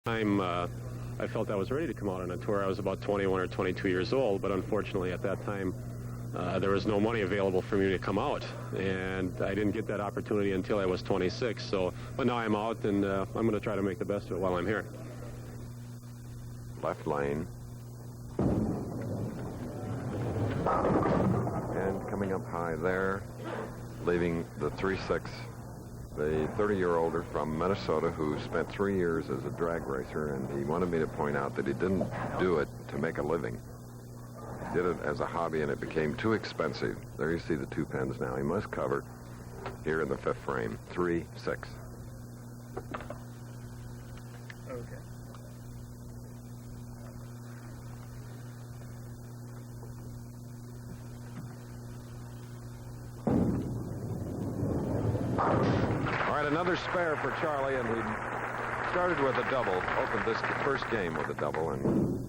time, I felt I was ready to come out on a tour. I was about 21 or 22 years old, but unfortunately at that time, there was no money available for me to come out, and I didn't get that opportunity until I was 26. So, but now I'm out, and I'm going to try to make the best of it while I'm here. Left lane. And coming up high there, leaving the 3-6, the 30-year-older from Minnesota who spent 3 years as a drag racer, and he wanted me to point out that he didn't do it to make a living. He did it as a hobby, and it became too expensive. There you see the 2 pins now. He must cover here in the 5th frame, 3-6. Okay. All right, another spare for Charlie, and he started with a double, opened this first game with a double, and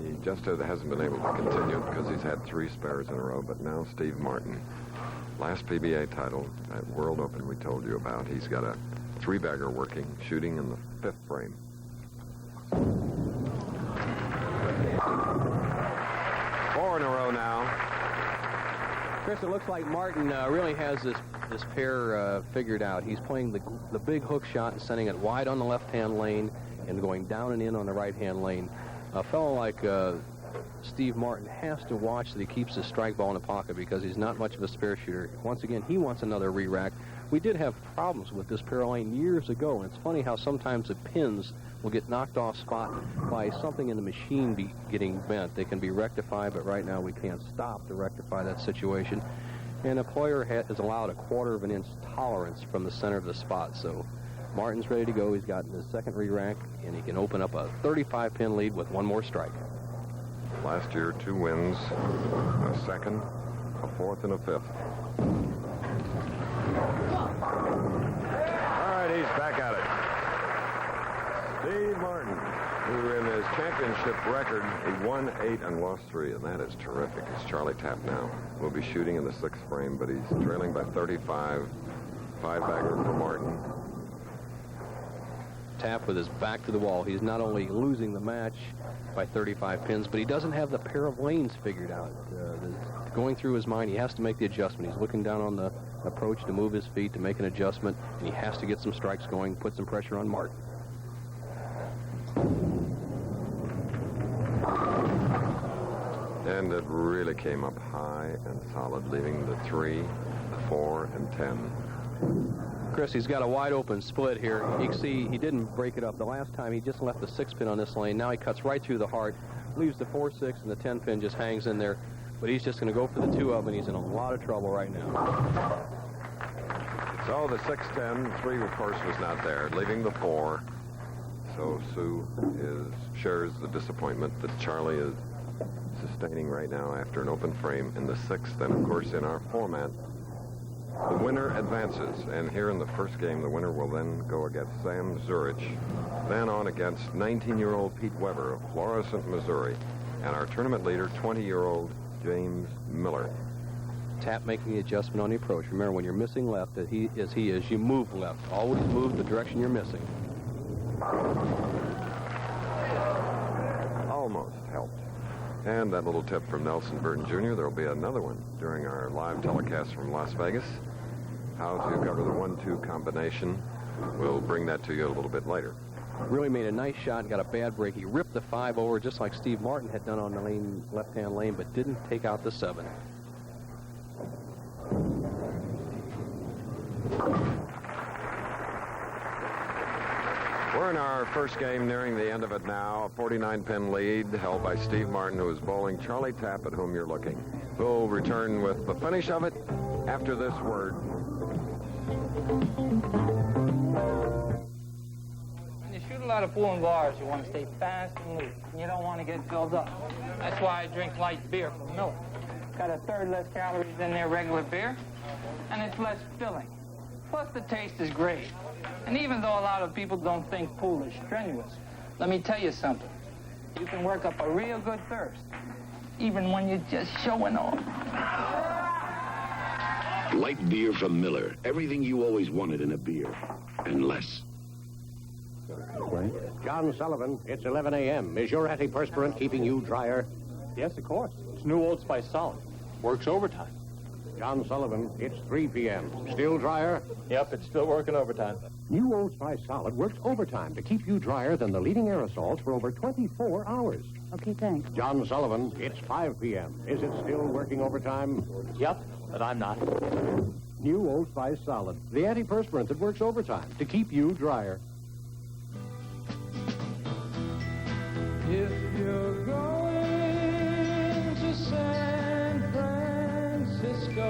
he just hasn't been able to continue because he's had 3 spares in a row. But now Steve Martin, last PBA title, that World Open we told you about, he's got a 3-bagger working, shooting in the 5th frame. Four in a row now. Chris, it looks like Martin really has this pair figured out. He's playing the big hook shot and sending it wide on the left-hand lane and going down and in on the right-hand lane. A fellow like Steve Martin has to watch that he keeps his strike ball in the pocket because he's not much of a spare shooter. Once again, he wants another re-rack. We did have problems with this pair lane years ago, and it's funny how sometimes the pins will get knocked off spot by something in the machine getting bent. They can be rectified, but right now we can't stop to rectify that situation. And a player is allowed a 1/4 inch tolerance from the center of the spot. So Martin's ready to go. He's gotten his 2nd re-rack, and he can open up a 35-pin lead with 1 more strike. Last year, 2 wins, a 2nd, a 4th, and a 5th. All right, he's back at it. Steve Martin, who in his championship record, he won 8 and lost 3, and that is terrific. It's Charlie Tapp now. Will be shooting in the 6th frame, but he's trailing by 35. 5-bagger for Martin. Tapp with his back to the wall. He's not only losing the match by 35 pins, but he doesn't have the pair of lanes figured out. Going through his mind, he has to make the adjustment. He's looking down on the approach to move his feet, to make an adjustment, and he has to get some strikes going, put some pressure on Martin. And it really came up high and solid, leaving the 3, 4, and 10. Chris, he's got a wide open split here. You can see he didn't break it up. The last time he just left the 6-pin on this lane. Now he cuts right through the heart, leaves the 4-6, and the 10-pin just hangs in there. But he's just going to go for the 2 of them, and he's in a lot of trouble right now. So the 6-10, 3 of course was not there, leaving the 4. So Sue shares the disappointment that Charlie is sustaining right now after an open frame in the 6th. And of course in our format, the winner advances, and here in the first game, the winner will then go against Sam Zurich, then on against 19-year-old Pete Weber of Florissant, Missouri, and our tournament leader, 20-year-old James Miller. Tapp making the adjustment on the approach. Remember, when you're missing left, as he is, you move left. Always move the direction you're missing. Almost helped. And that little tip from Nelson Burton Jr., there will be another one during our live telecast from Las Vegas. How to cover the 1-2 combination. We'll bring that to you a little bit later. Really made a nice shot and got a bad break. He ripped the 5 over just like Steve Martin had done on the left-hand lane, but didn't take out the 7. We're in our first game, nearing the end of it now. A 49-pin lead held by Steve Martin, who is bowling Charlie Tapp, at whom you're looking. We'll return with the finish of it after this word. When you shoot a lot of pulling bars, you want to stay fast and loose. You don't want to get filled up. That's why I drink light beer from Miller. Got a 1/3 less calories than their regular beer, and it's less filling. Plus, the taste is great. And even though a lot of people don't think pool is strenuous, let me tell you something. You can work up a real good thirst, even when you're just showing off. Light beer from Miller. Everything you always wanted in a beer, and less. Right. John Sullivan, it's 11 a.m. Is your antiperspirant keeping you drier? Yes, of course. It's new Old Spice Solid. Works overtime. John Sullivan, it's 3 p.m. Still drier? Yep, it's still working overtime. New Old Spice Solid works overtime to keep you drier than the leading aerosols for over 24 hours. Okay, thanks. John Sullivan, it's 5 p.m. Is it still working overtime? Yep, but I'm not. New Old Spice Solid, the antiperspirant that works overtime to keep you drier. If you're going to San Francisco.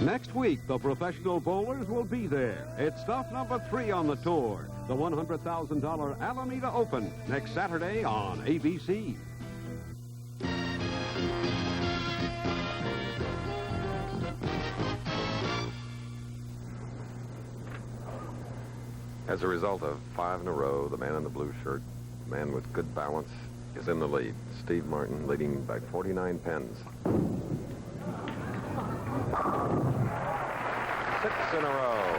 Next week, the professional bowlers will be there. It's stop number 3 on the tour, the $100,000 Alameda Open, next Saturday on ABC. As a result of 5 in a row, the man in the blue shirt, the man with good balance, is in the lead. Steve Martin leading by 49 pins. 6 in a row.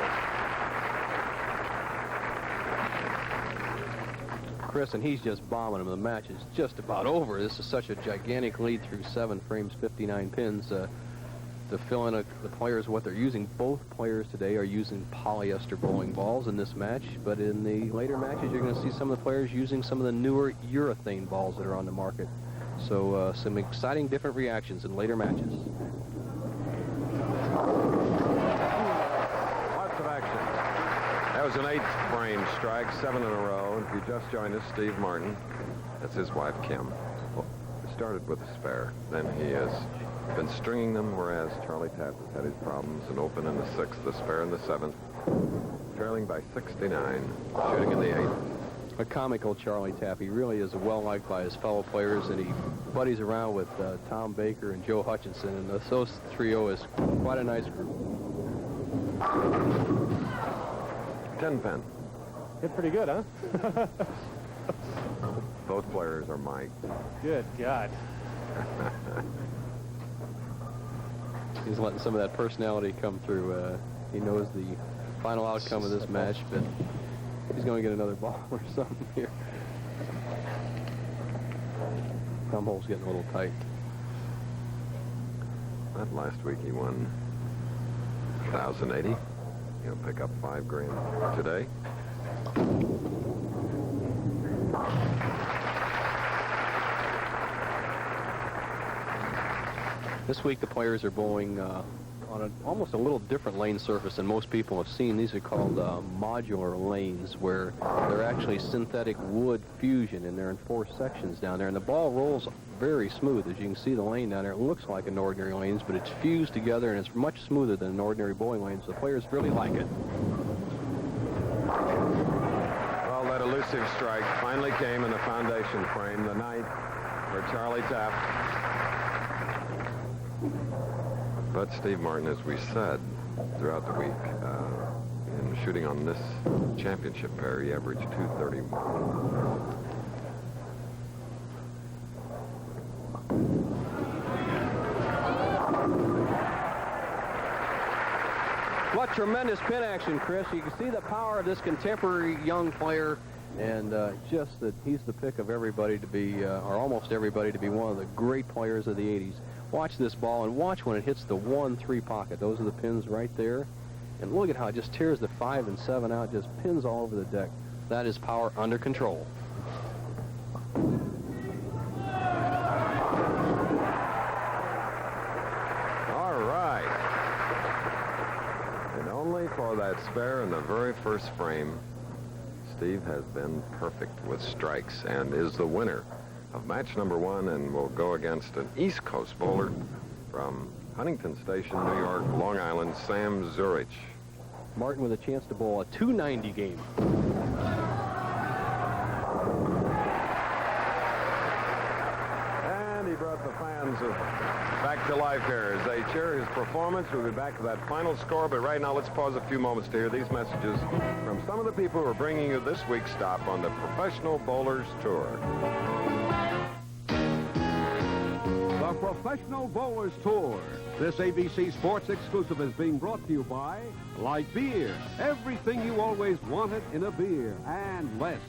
Chris, and he's just bombing him. The match is just about over. This is such a gigantic lead through 7 frames, 59 pins. To fill in the players what they're using, both players today are using polyester bowling balls in this match, but in the later matches, you're going to see some of the players using some of the newer urethane balls that are on the market. So some exciting different reactions in later matches. Lots of action. That was an 8-frame strike, 7 in a row. And if you just joined us, Steve Martin, that's his wife, Kim. Well, he started with a spare. Then he has been stringing them, whereas Charlie Tapp has had his problems. An open in the 6th, the spare in the 7th. Trailing by 69, shooting in the 8th. A comical Charlie Tapp. He really is well-liked by his fellow players, and he buddies around with Tom Baker and Joe Hutchinson, and those trio is quite a nice group. 10 pin. Hit pretty good, huh? Both players are mic'd. Good God. He's letting some of that personality come through. He knows the final outcome of this match, but he's going to get another ball or something here. Thumb hole's getting a little tight. That last week he won 1,080. He'll pick up $5,000 today. This week the players are bowling on almost a little different lane surface than most people have seen. These are called modular lanes, where they're actually synthetic wood fusion, and they're in 4 sections down there. And the ball rolls very smooth. As you can see the lane down there, it looks like an ordinary lanes, but it's fused together, and it's much smoother than an ordinary bowling lane, so the players really like it. Well, that elusive strike finally came in the foundation frame, the 9th for Charlie Tapp. But Steve Martin, as we said throughout the week, in shooting on this championship pair, he averaged 231. What tremendous pin action, Chris. You can see the power of this contemporary young player, and just that he's the pick of everybody to be, or almost everybody, to be one of the great players of the 80s. Watch this ball, and watch when it hits the 1-3 pocket. Those are the pins right there. And look at how it just tears the 5 and 7 out, just pins all over the deck. That is power under control. All right. And only for that spare in the very first frame, Steve has been perfect with strikes and is the winner of match number 1, and will go against an East Coast bowler from Huntington Station, New York, Long Island, Sam Zurich. Martin with a chance to bowl a 290 game. And he brought the fans back to life here as they cheer his performance. We'll be back to that final score, but right now let's pause a few moments to hear these messages from some of the people who are bringing you this week's stop on the Professional Bowlers Tour. The Professional Bowlers Tour This ABC Sports exclusive is being brought to you by Light Beer. Everything you always wanted in a beer and less.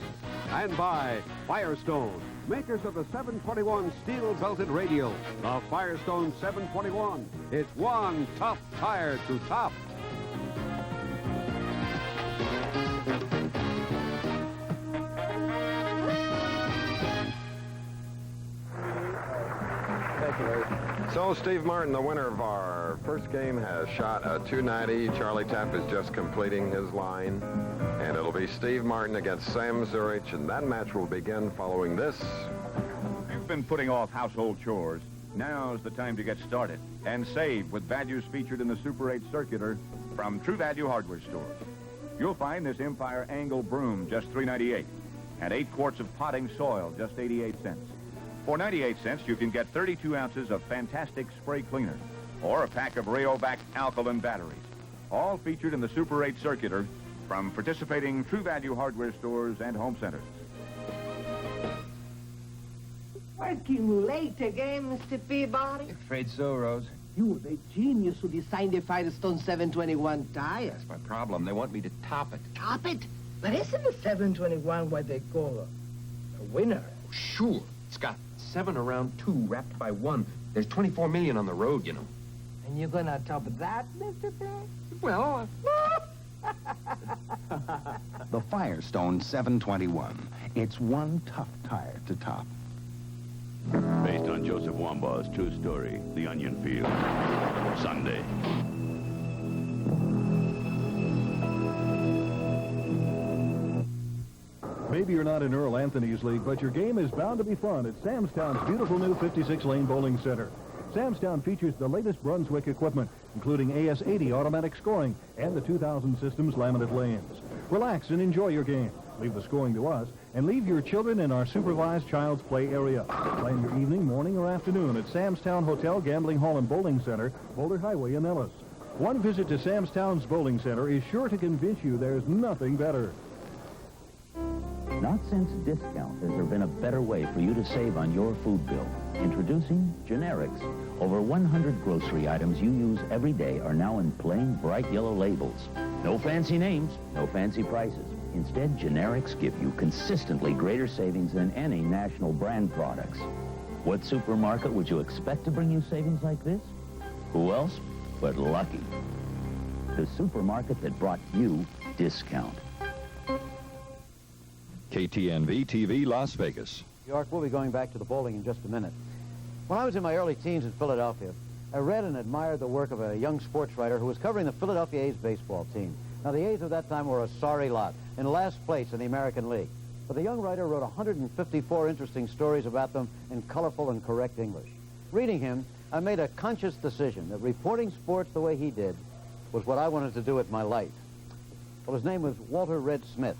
And by Firestone, makers of the 721 steel-belted radial. The Firestone 721. It's one tough tire to top. So Steve Martin, the winner of our first game, has shot a .290. Charlie Tapp is just completing his line. And it'll be Steve Martin against Sam Zurich, and that match will begin following this. You've been putting off household chores. Now's the time to get started and save with values featured in the Super 8 Circular from True Value Hardware Stores. You'll find this Empire Angle broom just $3.98 and 8 quarts of potting soil just 88 cents. For 98 cents, you can get 32 ounces of fantastic spray cleaner or a pack of Rayovac alkaline batteries, all featured in the Super 8 Circular from participating True Value Hardware Stores and home centers. Working late again, Mr. Peabody? Afraid so, Rose. You were the genius who designed the Firestone 721 tire. That's my problem. They want me to top it. Top it? But isn't the 721 what they call a winner? Sure. It's got 7 around 2 wrapped by 1. There's 24 million on the road, you know. And you're gonna top that, Mr. Peck? Well, The Firestone 721. It's one tough tire to top. Based on Joseph Wambaugh's true story, The Onion Field. Sunday. Maybe you're not in Earl Anthony's league, but your game is bound to be fun at Sam's Town's beautiful new 56-lane bowling center. Sam's Town features the latest Brunswick equipment, including AS-80 automatic scoring and the 2000 Systems laminate lanes. Relax and enjoy your game. Leave the scoring to us, and leave your children in our supervised child's play area. Plan your evening, morning, or afternoon at Sam's Town Hotel, Gambling Hall, and Bowling Center, Boulder Highway in Ellis. One visit to Sam's Town's Bowling Center is sure to convince you there's nothing better. Not since discount has there been a better way for you to save on your food bill. Introducing generics. Over 100 grocery items you use every day are now in plain, bright yellow labels. No fancy names, no fancy prices. Instead, generics give you consistently greater savings than any national brand products. What supermarket would you expect to bring you savings like this? Who else but Lucky? The supermarket that brought you discount. KTNV TV, Las Vegas. York, we'll be going back to the bowling in just a minute. When I was in my early teens in Philadelphia, I read and admired the work of a young sports writer who was covering the Philadelphia A's baseball team. Now, the A's of that time were a sorry lot, in last place in the American League. But the young writer wrote 154 interesting stories about them in colorful and correct English. Reading him, I made a conscious decision that reporting sports the way he did was what I wanted to do with my life. Well, his name was Walter Red Smith.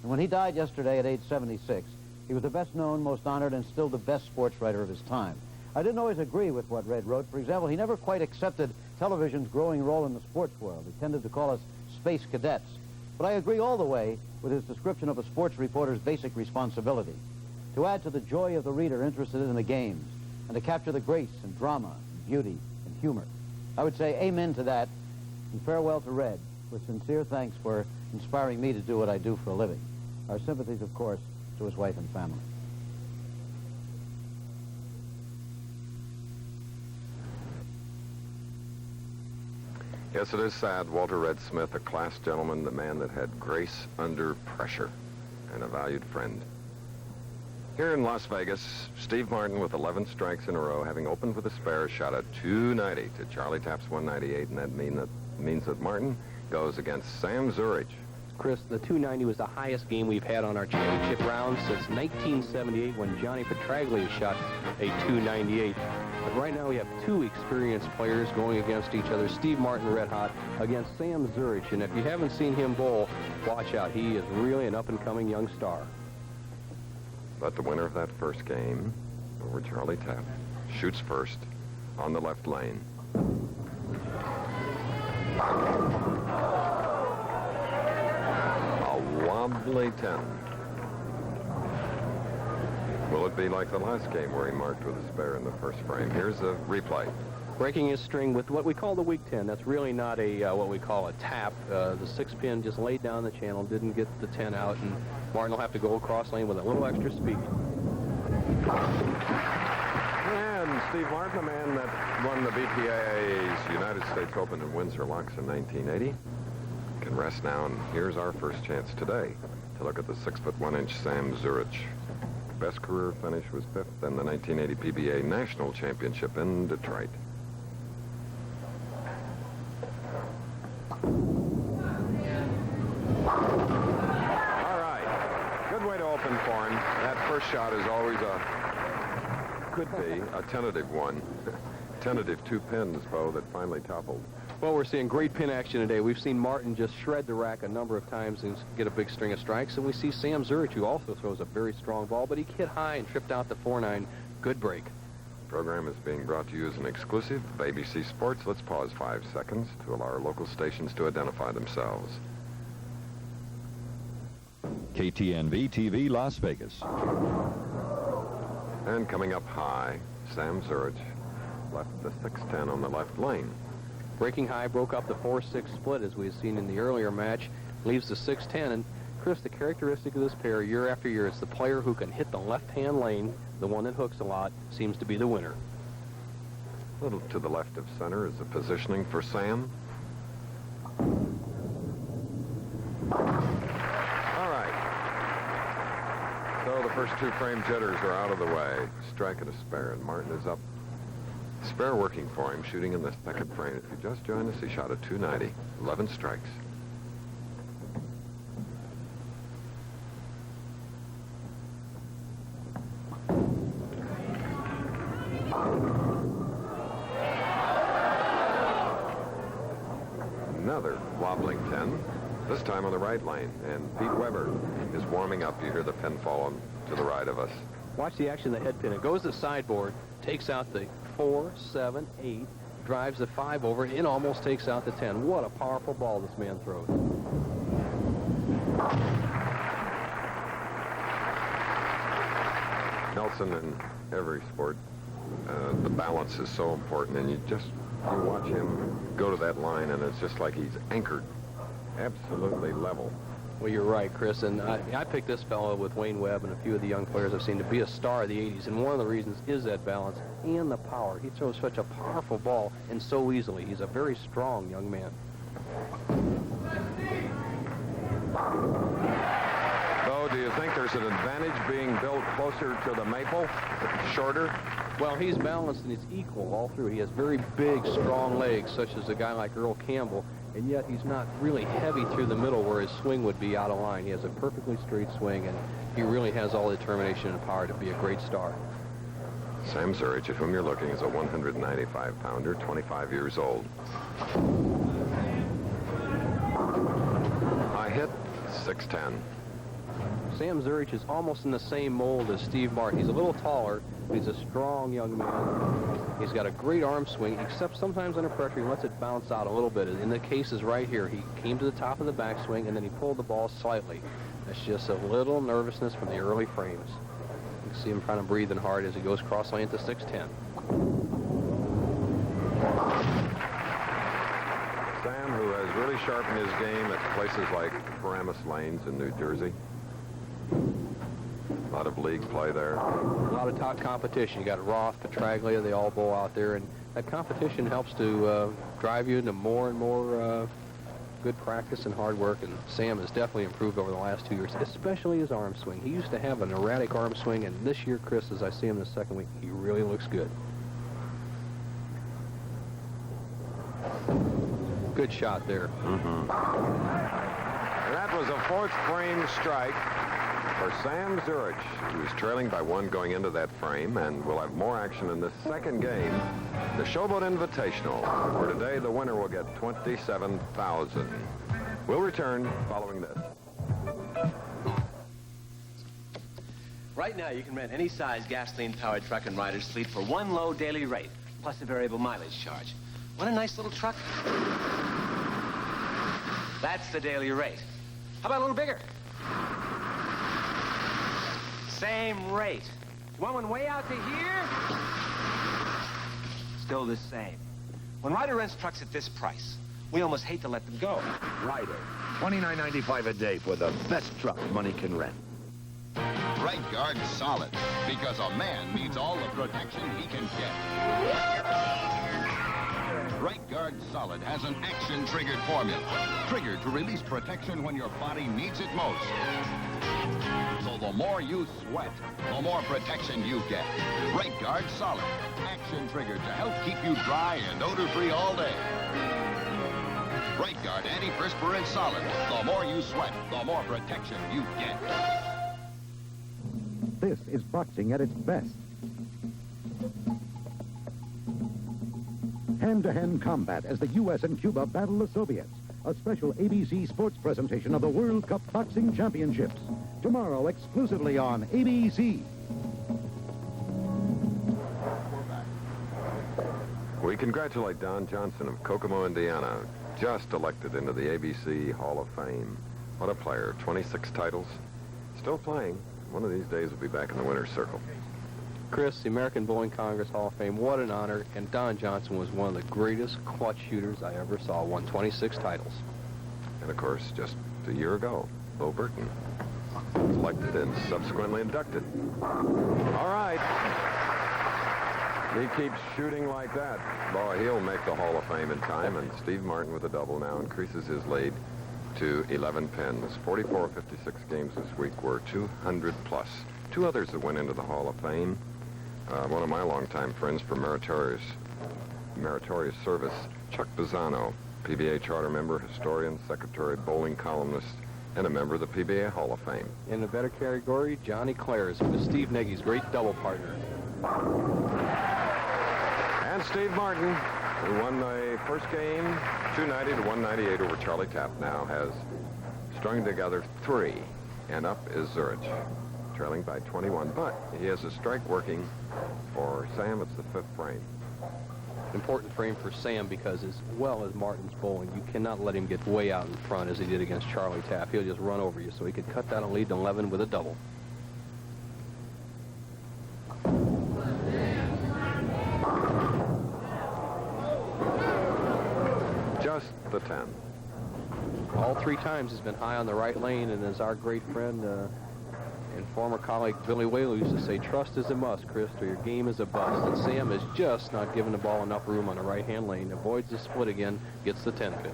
And when he died yesterday at age 76, he was the best known, most honored, and still the best sports writer of his time. I didn't always agree with what Red wrote. For example, he never quite accepted television's growing role in the sports world. He tended to call us space cadets. But I agree all the way with his description of a sports reporter's basic responsibility: to add to the joy of the reader interested in the games, and to capture the grace and drama, and beauty and humor. I would say amen to that, and farewell to Red, with sincere thanks for inspiring me to do what I do for a living. Our sympathies, of course, to his wife and family. Yes, it is sad. Walter Red Smith, a class gentleman, the man that had grace under pressure, and a valued friend. Here in Las Vegas, Steve Martin, with 11 strikes in a row, having opened with a spare, shot a .290 to Charlie Tapp's .198, and that means that Martin goes against Sam Zurich. Chris, the .290 was the highest game we've had on our championship round since 1978 when Johnny Petraglia shot a .298. But right now we have two experienced players going against each other. Steve Martin, red hot, against Sam Zurich. And if you haven't seen him bowl, watch out. He is really an up-and-coming young star. But the winner of that first game over Charlie Tapp shoots first on the left lane. Wobbly Tenn. Will it be like the last game where he marked with a spare in the first frame? Here's a replay. Breaking his string with what we call the weak 10. That's really not a what we call a tap. The 6-pin just laid down the channel, didn't get the 10 out, and Martin will have to go across lane with a little extra speed. And Steve Martin, the man that won the BPA's United States Open in Windsor Locks in 1980, can rest now, and here's our first chance today to look at the 6'1" Sam Zurich. Best career finish was 5th in the 1980 PBA National Championship in Detroit. All right, good way to open for him. That first shot is always could be a tentative one. Tentative 2 pins, Bo, that finally toppled. Well, we're seeing great pin action today. We've seen Martin just shred the rack a number of times and get a big string of strikes. And we see Sam Zurich, who also throws a very strong ball, but he hit high and tripped out the 4-9. Good break. The program is being brought to you as an exclusive of ABC Sports. Let's pause 5 seconds to allow our local stations to identify themselves. KTNV TV, Las Vegas. And coming up high, Sam Zurich left the 6'10" on the left lane. Breaking high, broke up the 4-6 split as we had seen in the earlier match, leaves the 6'10", and Chris, the characteristic of this pair year after year, it's the player who can hit the left-hand lane, the one that hooks a lot, seems to be the winner. A little to the left of center is the positioning for Sam. All right. So the first 2 frame jitters are out of the way. Strike and a spare, and Martin is up. Spare working for him, shooting in the 2nd frame. If you just joined us, he shot a 290, 11 strikes. Another wobbling 10, this time on the right lane, and Pete Weber is warming up. You hear the pin fall to the right of us. Watch the action of the head pin. It goes to the sideboard, takes out the 4, 7, 8, drives the 5 over, and almost takes out the 10. What a powerful ball this man throws. Nelson, in every sport, the balance is so important, and you watch him go to that line, and it's just like he's anchored, absolutely level. Well, you're right, Chris, and I picked this fellow with Wayne Webb and a few of the young players I've seen to be a star of the 80s, and one of the reasons is that balance and the power. He throws such a powerful ball and so easily. He's a very strong young man. Bo, do you think there's an advantage being built closer to the maple, shorter? Well, he's balanced and he's equal all through. He has very big, strong legs, such as a guy like Earl Campbell, and yet he's not really heavy through the middle where his swing would be out of line. He has a perfectly straight swing, and he really has all the determination and power to be a great star. Sam Zurich, at whom you're looking, is a 195-pounder, 25 years old. High hit, 6'10". Sam Zurich is almost in the same mold as Steve Martin. He's a little taller, but he's a strong young man. He's got a great arm swing, except sometimes under pressure he lets it bounce out a little bit. In the cases right here, he came to the top of the backswing, and then he pulled the ball slightly. That's just a little nervousness from the early frames. You can see him trying to breathe in hard as he goes cross lane to 6'10". Sam, who has really sharpened his game at places like Paramus Lanes in New Jersey. A lot of league play there. A lot of top competition. You got Roth, Petraglia, they all bowl out there, and that competition helps to drive you into more and more good practice and hard work, and Sam has definitely improved over the last 2 years, especially his arm swing. He used to have an erratic arm swing, and this year, Chris, as I see him the second week, he really looks good. Good shot there. That was a 4th frame strike for Sam Zurich, who is trailing by 1 going into that frame, and we'll have more action in the second game, the Showboat Invitational, where today the winner will get $27,000. We'll return following this. Right now, you can rent any size gasoline-powered truck and rider's fleet for 1 low daily rate, plus a variable mileage charge. What a nice little truck. That's the daily rate. How about a little bigger? Same rate. You want one way out to here? still the same. When Ryder rents trucks at this price, we almost hate to let them go. Ryder, $29.95 a day for the best truck money can rent. Right Guard Solid, because a man needs all the protection he can get. Right Guard Solid has an action-triggered formula, triggered to release protection when your body needs it most. So the more you sweat, the more protection you get. Right Guard Solid, action-triggered to help keep you dry and odor-free all day. Right Guard Antiperspirant Solid, the more you sweat, the more protection you get. This is boxing at its best. Hand-to-hand combat as the U.S. and Cuba battle the Soviets. A special ABC sports presentation of the World Cup Boxing Championships. Tomorrow, exclusively on ABC. We congratulate Don Johnson of Kokomo, Indiana, just elected into the ABC Hall of Fame. What a player. 26 titles. Still playing. One of these days will be back in the winner's circle. Chris, the American Bowling Congress Hall of Fame, what an honor. And Don Johnson was one of the greatest clutch shooters I ever saw. Won 26 titles. And, of course, just a year ago, Bo Burton was elected and subsequently inducted. All right. He keeps shooting like that. Boy, he'll make the Hall of Fame in time, and Steve Martin with a double now increases his lead to 11 pins. 44 of 56 games this week were 200 plus. Two others that went into the Hall of Fame. One of my longtime friends for meritorious service, Chuck Pisano, PBA charter member, historian, secretary, bowling columnist, and a member of the PBA Hall of Fame. In the better category, Johnny Clares was Steve Nagy's great double partner. And Steve Martin, who won the first game 290 to 198 over Charlie Tapp, now has strung together 3, and up is Zurich, trailing by 21. But he has a strike working for Sam. It's the 5th frame. Important frame for Sam because as well as Martin's bowling, you cannot let him get way out in front as he did against Charlie Tapp. He'll just run over you, so he could cut down a lead to 11 with a double. Just the 10. All 3 times he's been high on the right lane, and as our great friend and former colleague Billy Whale used to say, trust is a must, Chris, or your game is a bust. And Sam is just not giving the ball enough room on the right-hand lane. Avoids the split again, gets the 10 pin.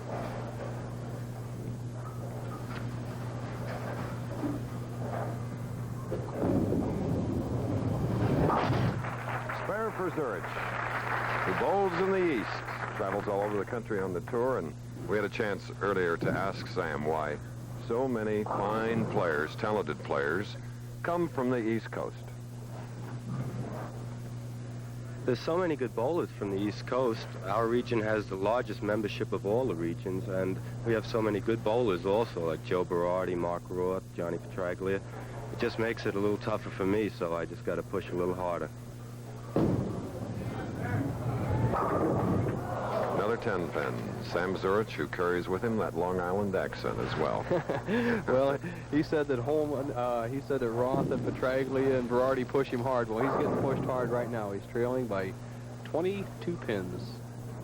Spare for Zurich, who bowls in the East, travels all over the country on the tour, and we had a chance earlier to ask Sam why so many fine players, talented players, come from the East Coast. There's so many good bowlers from the East Coast. Our region has the largest membership of all the regions, and we have so many good bowlers also, like Joe Berardi, Mark Roth, Johnny Petraglia. It just makes it a little tougher for me, so I just got to push a little harder. Another 10 pin. Sam Zurich, who carries with him that Long Island accent as well. Well, he said that he said that Roth and Petraglia and Berardi push him hard. Well, he's getting pushed hard right now. He's trailing by 22 pins.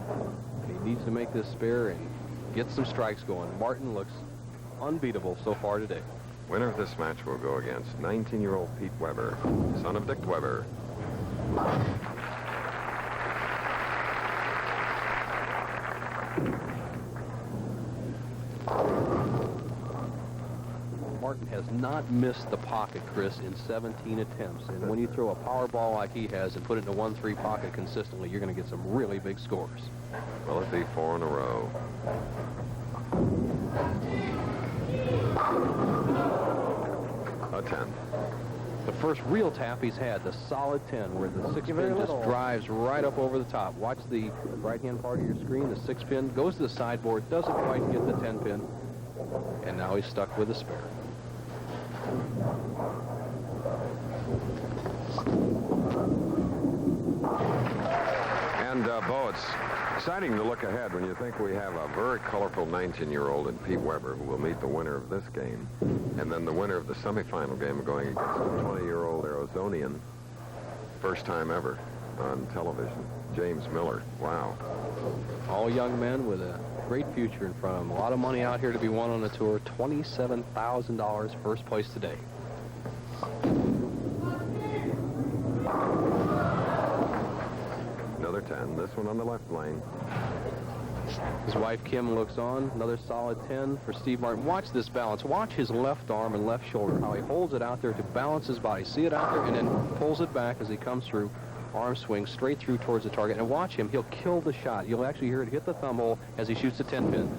And he needs to make this spare and get some strikes going. Martin looks unbeatable so far today. Winner of this match will go against 19-year-old Pete Weber, son of Dick Weber. Martin has not missed the pocket, Chris, in 17 attempts. And when you throw a power ball like he has and put it in a 1-3 pocket consistently, you're going to get some really big scores. Will it be 4 in a row? A 10. The first real tap he's had, the solid 10, where the 6-pin just drives right up over the top. Watch the right-hand part of your screen. The 6-pin goes to the sideboard, doesn't quite get the 10-pin, and now he's stuck with a spare. And, Bo, it's exciting to look ahead when you think we have a very colorful 19-year-old in Pete Weber who will meet the winner of this game, and then the winner of the semifinal game going against a 20-year-old Arizonian, first time ever. on television. James Miller. Wow. All young men with a great future in front of them. A lot of money out here to be won on the tour. $27,000 first place today. Another 10. This one on the left lane. His wife Kim looks on. Another solid 10 for Steve Martin. Watch this balance. Watch his left arm and left shoulder, how he holds it out there to balance his body. See it out there and then pulls it back as he comes through. Arm swing straight through towards the target. And watch him. He'll kill the shot. You'll actually hear it hit the thumb hole as he shoots the 10 pin.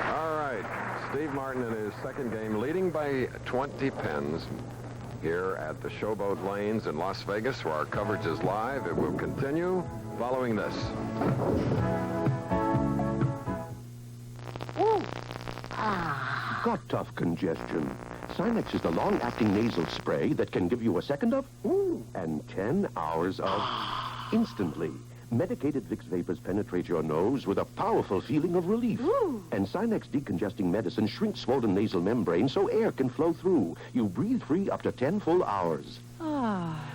All right. Steve Martin in his second game, leading by 20 pins here at the Showboat Lanes in Las Vegas, where our coverage is live. It will continue following this. Got tough congestion? Sinex is the long-acting nasal spray that can give you a second of and 10 hours of instantly. Medicated Vicks vapors penetrate your nose with a powerful feeling of relief. And Sinex decongesting medicine shrinks swollen nasal membrane so air can flow through. You breathe free up to 10 full hours.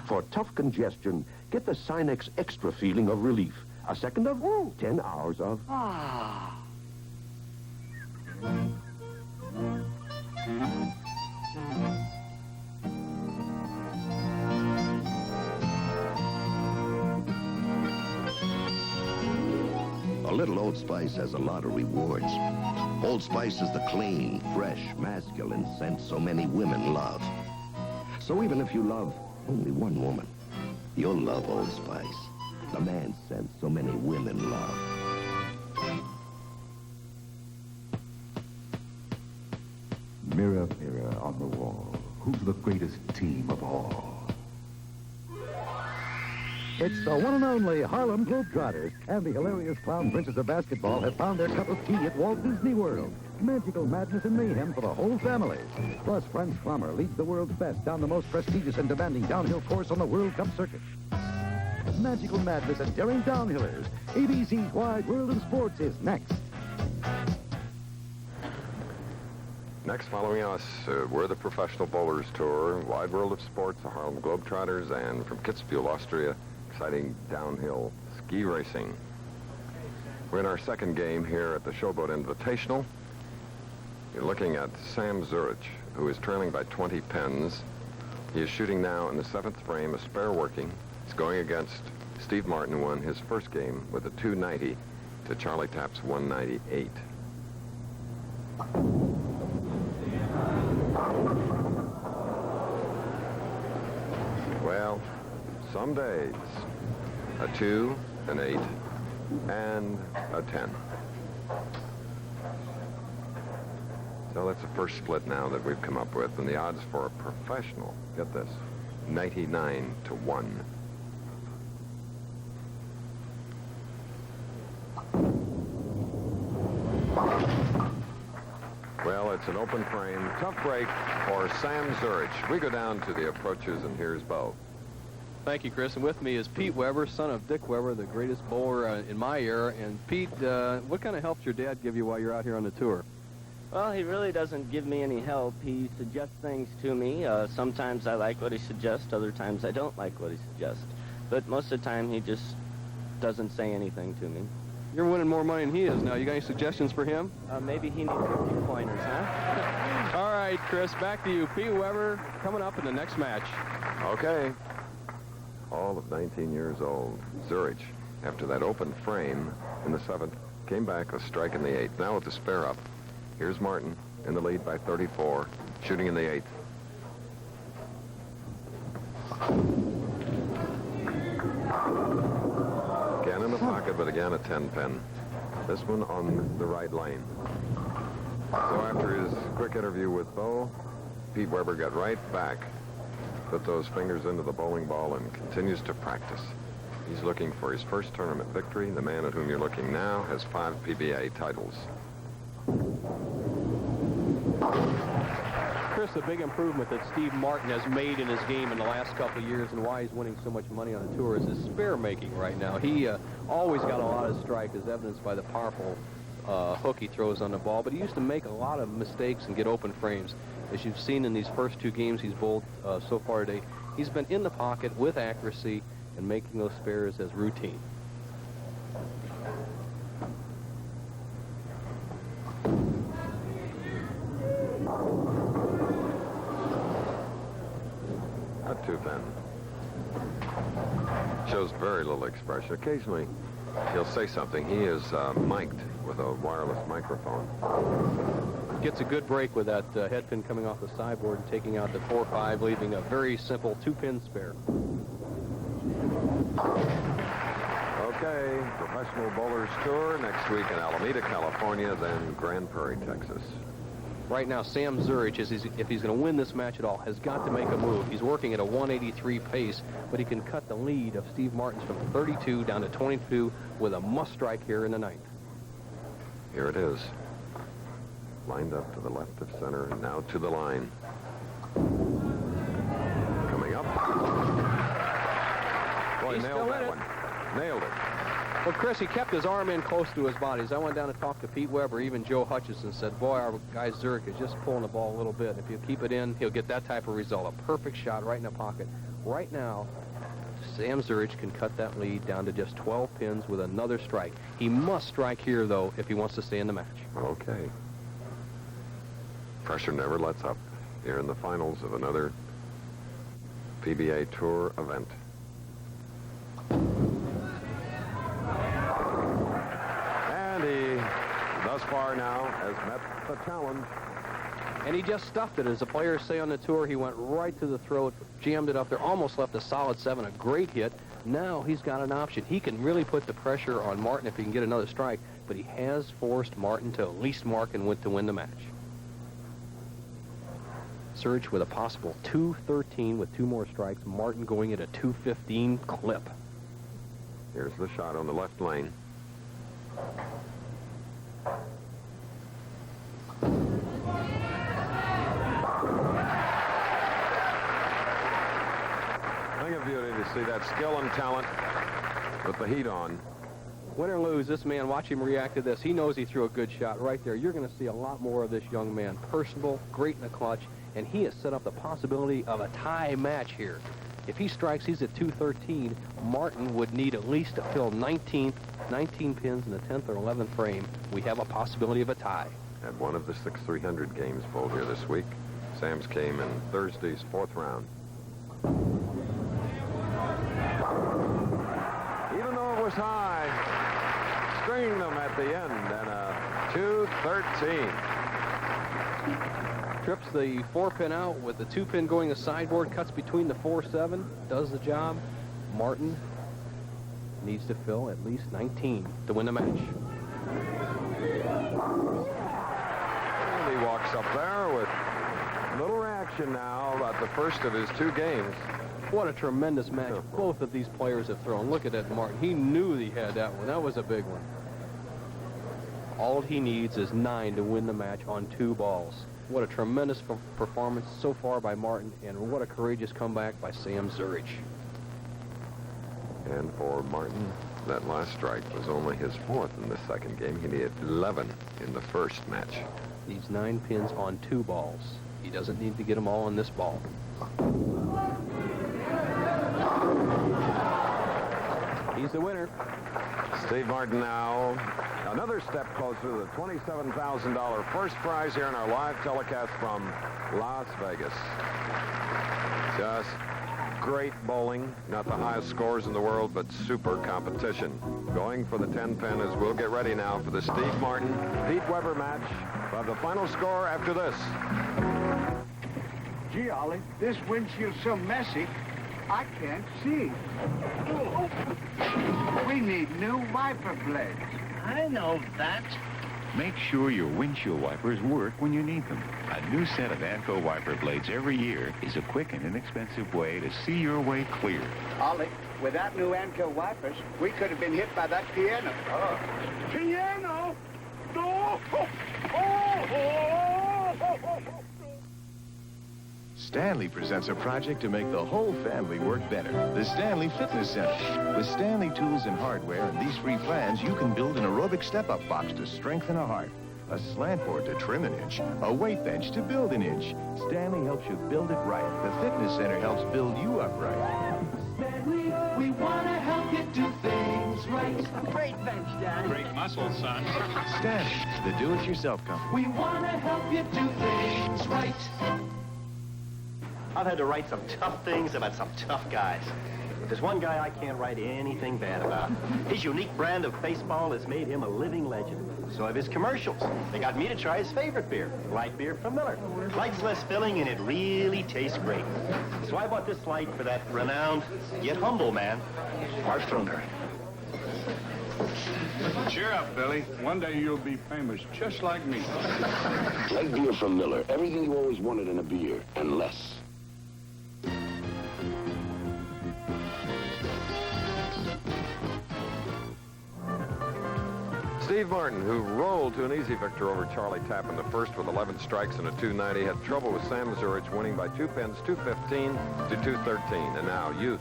For tough congestion, get the Sinex extra feeling of relief. A second of 10 hours of A little Old Spice has a lot of rewards. Old Spice is the clean, fresh, masculine scent so many women love. So even if you love only one woman, you'll love Old Spice, the man scent so many women love. Mirror, mirror on the wall, who's the greatest team of all? It's the one and only Harlem Globetrotters, and the hilarious clown princes of basketball have found their cup of tea at Walt Disney World. Magical madness and mayhem for the whole family. Plus, Franz Schwammer leads the world's best down the most prestigious and demanding downhill course on the World Cup circuit. Magical madness and daring downhillers. ABC's Wide World of Sports is next. Next, following us, we're the Professional Bowlers Tour, Wide World of Sports, the Harlem Globetrotters, and from Kitzbühel, Austria, exciting downhill ski racing. We're in our second game here at the Showboat Invitational. You're looking at Sam Zurich, who is trailing by 20 pins. He is shooting now in the 7th frame, a spare working. He's going against Steve Martin, who won his first game with a 290 to Charlie Tapp's 198. Well, some days, a 2, an 8, and a 10. So that's the first split now that we've come up with, and the odds for a professional, get this, 99 to 1. Well, it's an open frame. Tough break for Sam Zurich. We go down to the approaches, and here's Bo. Thank you, Chris. And with me is Pete Weber, son of Dick Weber, the greatest bowler in my era. And Pete, what kind of help your dad give you while you're out here on the tour? Well, he really doesn't give me any help. He suggests things to me. Sometimes I like what he suggests. Other times I don't like what he suggests. But most of the time he just doesn't say anything to me. You're winning more money than he is now. You got any suggestions for him? Maybe he needs a few pointers, huh? All right, Chris, back to you. Pete Weber coming up in the next match. Okay. All of 19 years old. Zurich, after that open frame in the 7th, came back a strike in the 8th. Now with the spare up. Here's Martin in the lead by 34, shooting in the 8th. Again in the pocket, but again a 10 pin. This one on the right lane. So after his quick interview with Bo, Pete Weber got right back, put those fingers into the bowling ball, and continues to practice. He's looking for his first tournament victory. The man at whom you're looking now has 5 PBA titles. Chris, a big improvement that Steve Martin has made in his game in the last couple of years and why he's winning so much money on the tour is his spare making right now. He always got a lot of strike, as evidenced by the powerful hook he throws on the ball, but he used to make a lot of mistakes and get open frames. As you've seen in these first 2 games he's bowled so far today, he's been in the pocket with accuracy and making those spares as routine. Not too thin. Shows very little expression. Occasionally, he'll say something. He is mic'd with a wireless microphone. Gets a good break with that head pin coming off the sideboard and taking out the 4-5, leaving a very simple 2-pin spare. Okay, Professional Bowlers Tour next week in Alameda, California, then Grand Prairie, Texas. Right now, Sam Zurich, if he's going to win this match at all, has got to make a move. He's working at a 183 pace, but he can cut the lead of Steve Martin's from 32 down to 22 with a must strike here in the 9th. Here it is. Lined up to the left of center, and now to the line. Coming up. Boy, He's nailed still that in it. one. Nailed it. Well, Chris, he kept his arm in close to his body. As I went down to talk to Pete Weber, even Joe Hutchison said, boy, our guy Zurich is just pulling the ball a little bit. If you keep it in, he'll get that type of result. A perfect shot right in the pocket. Right now, Sam Zurich can cut that lead down to just 12 pins with another strike. He must strike here, though, if he wants to stay in the match. Okay. Pressure never lets up here in the finals of another PBA Tour event. And he, thus far now, has met the challenge. And he just stuffed it. As the players say on the tour, he went right to the throat, jammed it up there, almost left a solid 7, a great hit. Now he's got an option. He can really put the pressure on Martin if he can get another strike, but he has forced Martin to at least mark and win to win the match. Zurich with a possible 213 with 2 more strikes. Martin going at a 215 clip. Here's the shot on the left lane. Thing of beauty to see that skill and talent with the heat on. Win or lose, this man, watch him react to this. He knows he threw a good shot right there. You're going to see a lot more of this young man. Personable, great in the clutch, and he has set up the possibility of a tie match here. If he strikes, he's at 213. Martin would need at least to fill 19 pins in the 10th or 11th frame. We have a possibility of a tie. At one of the 6 300 games bowled here this week. Sam's came in Thursday's 4th round. Even though it was high, stringing them at the end and a 213. Trips the 4-pin out with the 2-pin going the sideboard, cuts between the 4-7, does the job. Martin needs to fill at least 19 to win the match. And he walks up there with a little reaction now about the first of his 2 games. What a tremendous match both of these players have thrown. Look at that, Martin. He knew he had that one. That was a big one. All he needs is 9 to win the match on 2 balls. What a tremendous performance so far by Martin, and what a courageous comeback by Sam Zurich. And for Martin, that last strike was only his 4th in the 2nd game. He needed 11 in the 1st match. Needs 9 pins on 2 balls. He doesn't need to get them all on this ball. He's the winner. Steve Martin now another step closer to the $27,000 first prize here in our live telecast from Las Vegas. Just great bowling. Not the highest scores in the world, but super competition. Going for the 10-pin as we'll get ready now for the Steve Martin, Pete Weber match. We'll have the final score after this. Gee, Ollie, this windshield's so messy, I can't see. We need new wiper blades. I know that. Make sure your windshield wipers work when you need them. A new set of ANCO wiper blades every year is a quick and inexpensive way to see your way clear. Ollie, without new Anco wipers, we could have been hit by that piano. Oh. Piano? No! Stanley presents a project to make the whole family work better. The Stanley Fitness Center. With Stanley tools and hardware and these free plans, you can build an aerobic step-up box to strengthen a heart, a slant board to trim an inch, a weight bench to build an inch. Stanley helps you build it right. The fitness center helps build you up right. Stanley, we want to help you do things right. Great bench, Dad. Great muscles, son. Stanley, the do-it-yourself company. We want to help you do things right. I've had to write some tough things about some tough guys. But there's one guy I can't write anything bad about. His unique brand of baseball has made him a living legend. So have his commercials. They got me to try his favorite beer, light beer from Miller. Light's less filling and it really tastes great. So I bought this light for that renowned, yet humble man, Mark Trunger. Cheer up, Billy. One day you'll be famous, just like me. Light beer from Miller. Everything you always wanted in a beer, and less. Steve Martin, who rolled to an easy victory over Charlie Tapp in the first with 11 strikes and a 290, had trouble with Sam Zurich, winning by 2 pins, 215 to 213. And now, youth,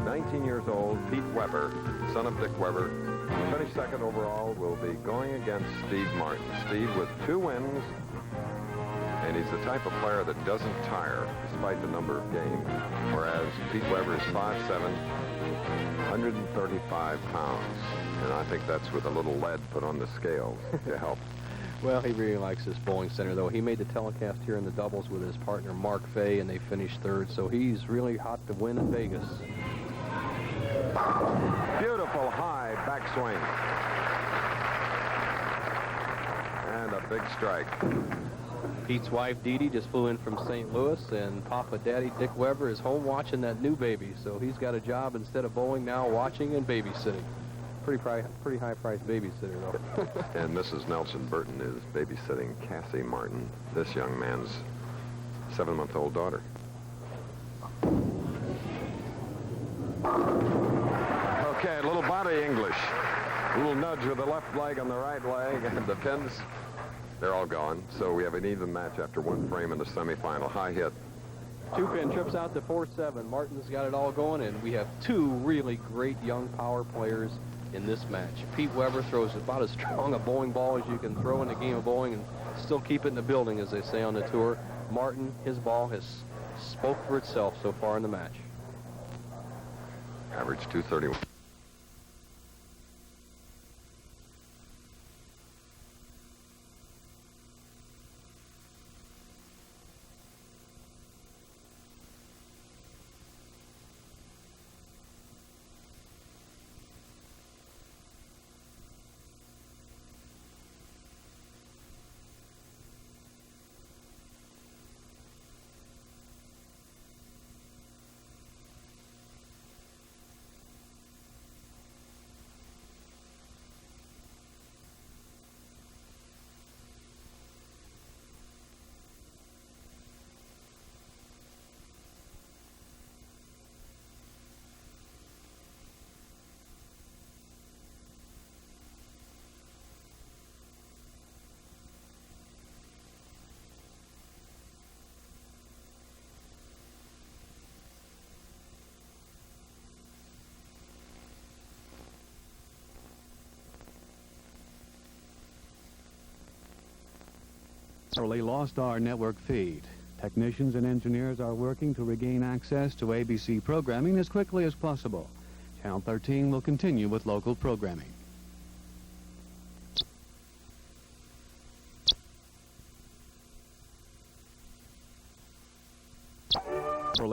19 years old, Pete Weber, son of Dick Weber, finished second overall, will be going against Steve Martin. Steve with 2 wins, and he's the type of player that doesn't tire despite the number of games, whereas Pete Weber is 5'7", 135 pounds. And I think that's with a little lead put on the scales to help. Well, he really likes this bowling center, though. He made the telecast here in the doubles with his partner, Mark Fay, and they finished third, so he's really hot to win in Vegas. Beautiful high backswing. And a big strike. Pete's wife, Dee Dee, just flew in from St. Louis, and Papa Daddy, Dick Weber, is home watching that new baby, so he's got a job instead of bowling now, watching and babysitting. Pretty high-priced babysitter, though. And Mrs. Nelson Burton is babysitting Cassie Martin, this young man's 7-month-old daughter. Okay, a little body English. A little nudge with the left leg on the right leg, and the pins, they're all gone. So we have an even match after 1 frame in the semifinal. High hit. 2-pin trips out to 4-7. Martin's got it all going, and we have 2 really great young power players in this match. Pete Weber throws about as strong a bowling ball as you can throw in a game of bowling and still keep it in the building, as they say on the tour. Martin, his ball has spoke for itself so far in the match. Average 231. Lost our network feed. Technicians and engineers are working to regain access to ABC programming as quickly as possible. Channel 13 will continue with local programming.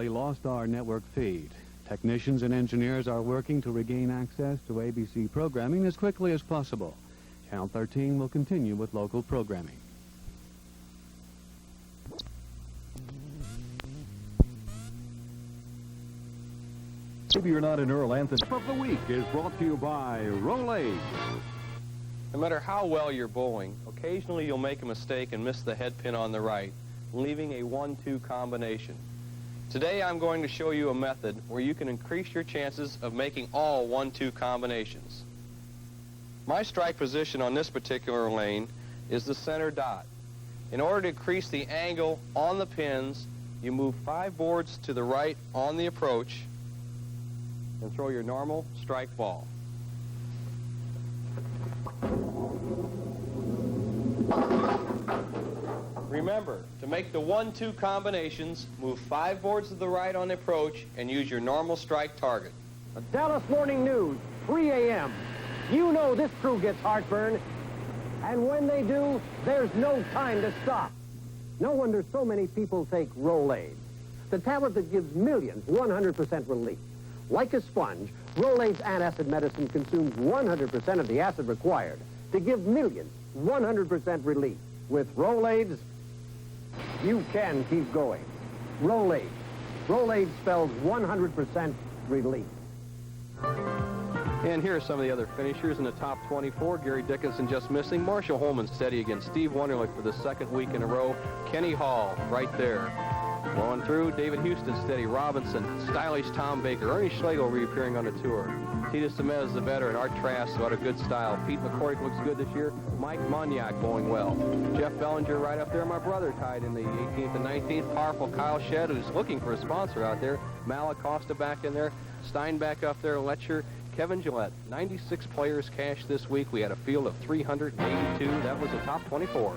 Lost our network feed. Technicians and engineers are working to regain access to ABC programming as quickly as possible. Channel 13 will continue with local programming. Maybe you're not in Earl Anthony. Tip of the Week is brought to you by Rolaids. No matter how well you're bowling, occasionally you'll make a mistake and miss the head pin on the right, leaving a 1-2 combination. Today I'm going to show you a method where you can increase your chances of making all 1-2 combinations. My strike position on this particular lane is the center dot. In order to increase the angle on the pins, you move 5 boards to the right on the approach and throw your normal strike ball. Remember, to make the 1-2 combinations, move 5 boards to the right on the approach and use your normal strike target. The Dallas Morning News, 3 a.m. You know this crew gets heartburn. And when they do, there's no time to stop. No wonder so many people take Rolaids, the tablet that gives millions 100% relief. Like a sponge, Rolaids antacid medicine consumes 100% of the acid required to give millions 100% relief. With Rolaids, you can keep going. Rolaids. Rolaids spells 100% relief. And here are some of the other finishers in the top 24. Gary Dickinson just missing. Marshall Holman steady against Steve Wunderlich for the 2nd week in a row. Kenny Hall right there. Going through, David Houston steady. Robinson, stylish Tom Baker. Ernie Schlegel reappearing on the tour. Tita Semez, the veteran. Art Trask, got a good style. Pete McCordick looks good this year. Mike Moniak bowling well. Jeff Bellinger right up there. My brother tied in the 18th and 19th. Powerful Kyle Shedd, who's looking for a sponsor out there. Malacosta back in there. Stein back up there. Letcher. Kevin Gillette. 96 players cashed this week. We had a field of 382. That was the top 24.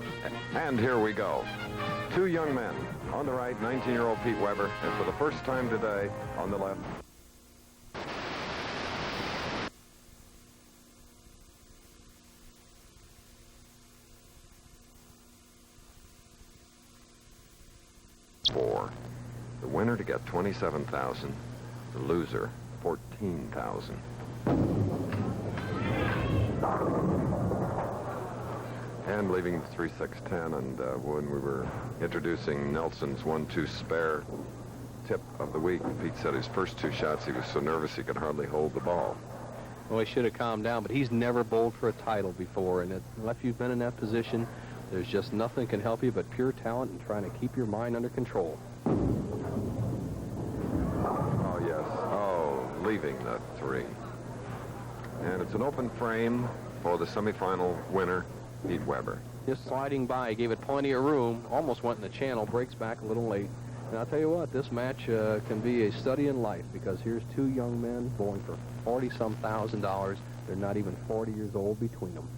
And here we go. 2 young men. On the right, 19-year-old Pete Weber, and for the first time today, on the left. $4. The winner to get $27,000. The loser, $14,000. And leaving 3-6-10, and when we were introducing Nelson's 1-2 spare tip of the week, Pete said his first 2 shots he was so nervous he could hardly hold the ball. Well, he should have calmed down, but he's never bowled for a title before, and if you've been in that position, there's just nothing can help you but pure talent and trying to keep your mind under control. Oh, yes. Oh, leaving the 3. And it's an open frame for the semifinal winner, Pete Weber. Just sliding by, gave it plenty of room, almost went in the channel, breaks back a little late. And I'll tell you what, this match can be a study in life, because here's 2 young men bowling for $40-some thousand. They're not even 40 years old between them.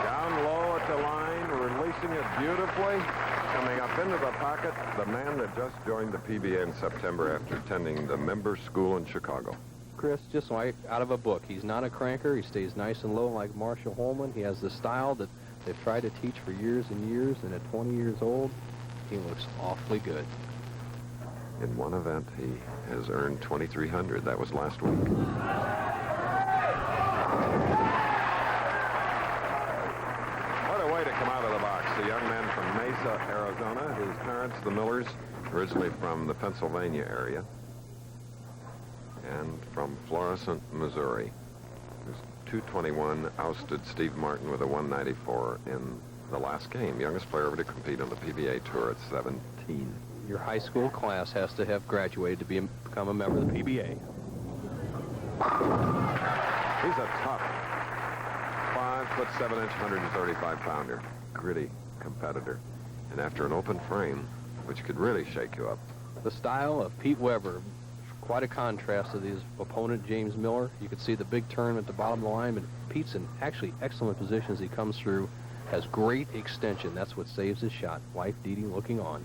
Down low at the line, releasing it beautifully. Coming up into the pocket, the man that just joined the PBA in September after attending the member school in Chicago. Chris, just like out of a book. He's not a cranker. He stays nice and low like Marshall Holman. He has the style that they've tried to teach for years and years, and at 20 years old, he looks awfully good. In one event, he has earned $2,300. That was last week. What a way to come out of the box. A young man from Mesa, Arizona. His parents, the Millers, originally from the Pennsylvania area, and from Florissant, Missouri. His 221 ousted Steve Martin with a 194 in the last game. Youngest player ever to compete on the PBA Tour at 17. Your high school class has to have graduated to become a member of the PBA. He's a tough 5'7", 135-pounder. Gritty competitor. And after an open frame, which could really shake you up. The style of Pete Weber, quite a contrast to his opponent, James Miller. You can see the big turn at the bottom of the line, but Pete's in actually excellent position as he comes through. Has great extension. That's what saves his shot. Wife Dee Dee looking on.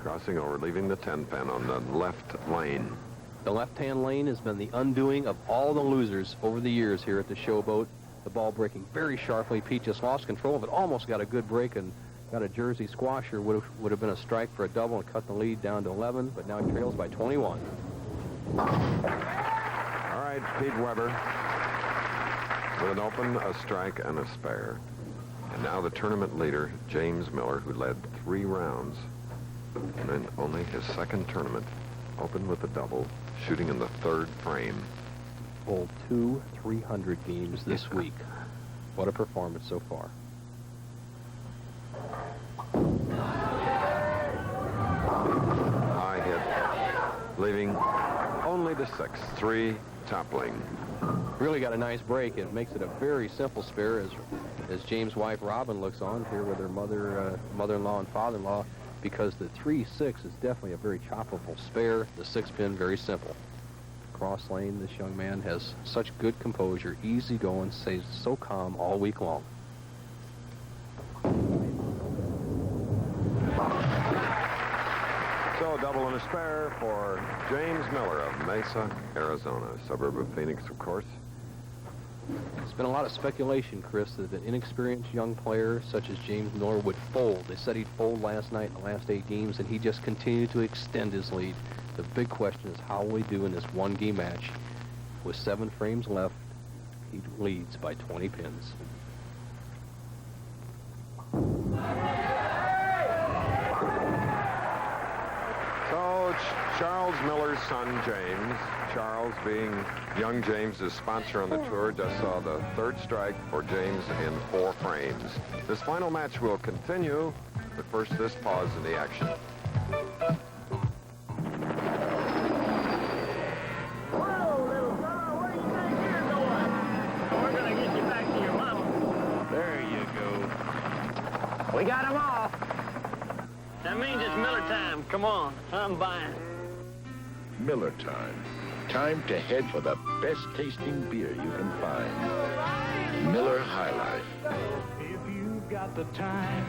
Crossing over, leaving the 10 pin on the left lane. The left-hand lane has been the undoing of all the losers over the years here at the Showboat. The ball breaking very sharply. Pete just lost control of it, almost got a good break and got a Jersey squasher. Would have been a strike for a double and cut the lead down to 11, but now he trails by 21. All right, Pete Weber with an open, a strike, and a spare. And now the tournament leader, James Miller, who led 3 rounds, and in only his second tournament, opened with a double, shooting in the 3rd frame. Bowled 2 300 games this week. What a performance so far. High hit, leaving only the 6th, 3 toppling. Really got a nice break. It makes it a very simple spare as as James' wife Robin looks on here with her mother-in-law and father-in-law, because the 3-6 is definitely a very choppable spare. The 6-pin, very simple. Cross lane, this young man has such good composure, easy going, stays so calm all week long. So double and a spare for James Miller of Mesa, Arizona, a suburb of Phoenix, of course. There's been a lot of speculation, Chris, that an inexperienced young player such as James Miller would fold. They said he'd fold last night in the last 8 games, and he just continued to extend his lead. The big question is how will he do in this one-game match? With 7 frames left, he leads by 20 pins. So Charles Miller's son, James, Charles being young James's sponsor on the tour, just saw the 3rd strike for James in 4 frames. This final match will continue, but first this pause in the action. We got them off. That means it's Miller time. Come on, I'm buying. Miller time. Time to head for the best tasting beer you can find. Miller High Life. If you got the time,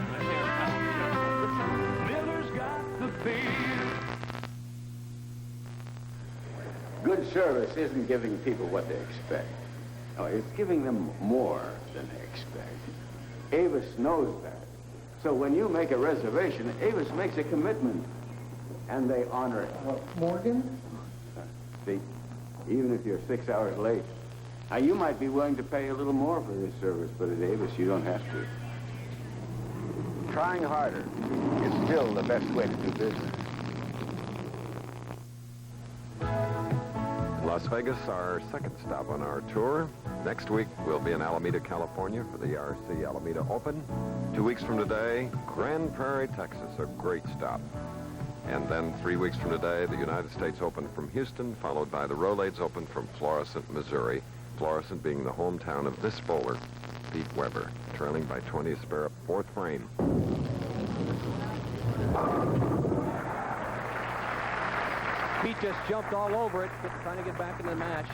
Miller's got the beer. Good service isn't giving people what they expect. No, it's giving them more than they expect. Avis knows that. So when you make a reservation, Avis makes a commitment, and they honor it. Morgan? See, even if you're 6 hours late, now you might be willing to pay a little more for this service, but at Avis you don't have to. Trying harder is still the best way to do business. Las Vegas, our second stop on our tour. Next week, we'll be in Alameda, California for the RC Alameda Open. 2 weeks from today, Grand Prairie, Texas, a great stop. And then 3 weeks from today, the United States Open from Houston, followed by the Rolaids Open from Florissant, Missouri. Florissant being the hometown of this bowler, Pete Weber, trailing by 20 to spare up 4th frame. Pete just jumped all over it, trying to get back into the match.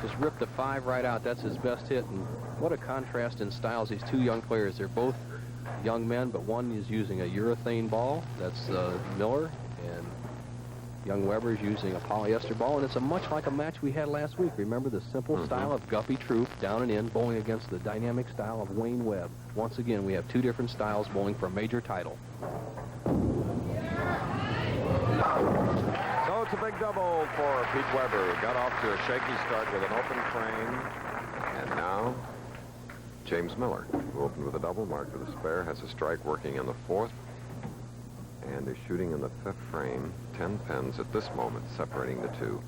Just ripped the 5 right out. That's his best hit. And what a contrast in styles. These 2 young players, they're both young men, but one is using a urethane ball. That's Miller. And young Weber is using a polyester ball. And it's much like a match we had last week. Remember the simple style of Guppy Troop, down and in, bowling against the dynamic style of Wayne Webb. Once again, we have 2 different styles bowling for a major title. So it's a big double for Pete Weber. Got off to a shaky start with an open frame. And now, James Miller, who opened with a double, marked with a spare, has a strike working in the 4th, and is shooting in the 5th frame. 10 pins at this moment separating the 2.